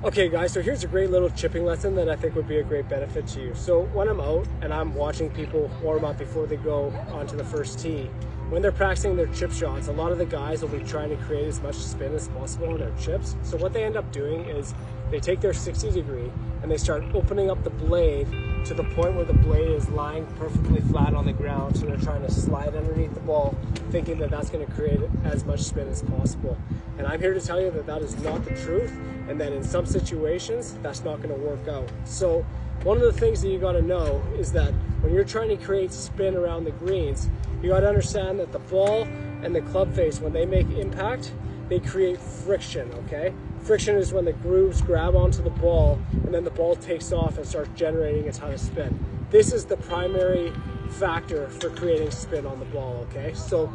Okay guys, so here's a great little chipping lesson that I think would be a great benefit to you. So when I'm out and I'm watching people warm up before they go onto the first tee, when they're practicing their chip shots, a lot of the guys will be trying to create as much spin as possible on their chips. So what they end up doing is they take their 60 degree and they start opening up the blade to the point where the blade is lying perfectly flat on the ground. So they're trying to slide underneath the ball, thinking that that's going to create as much spin as possible. And I'm here to tell you that that is not the truth, and that in some situations, that's not going to work out. So one of the things that you got to know is that when you're trying to create spin around the greens, you got to understand that the ball and the club face, when they make impact, they create friction, okay? Friction is when the grooves grab onto the ball and then the ball takes off and starts generating a ton of spin. This is the primary factor for creating spin on the ball, okay? So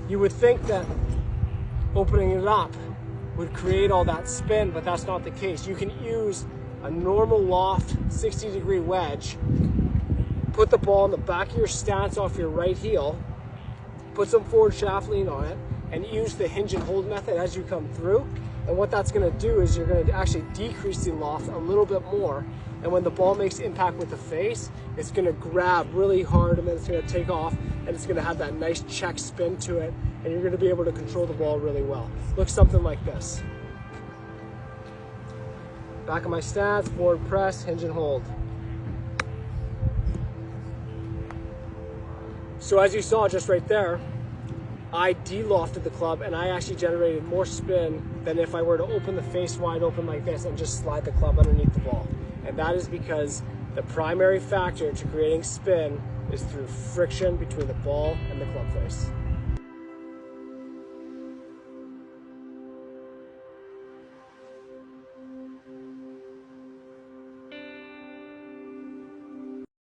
you would think that opening it up would create all that spin, but that's not the case. You can use a normal loft 60 degree wedge, put the ball in the back of your stance off your right heel, put some forward shaft lean on it, and use the hinge and hold method as you come through. And what that's gonna do is you're gonna actually decrease the loft a little bit more. And when the ball makes impact with the face, it's gonna grab really hard and then it's gonna take off and it's gonna have that nice check spin to it. And you're gonna be able to control the ball really well. Looks something like this. Back of my stance, forward press, hinge and hold. So as you saw just right there, I de-lofted the club and I actually generated more spin than if I were to open the face wide open like this and just slide the club underneath the ball. And that is because the primary factor to creating spin is through friction between the ball and the club face.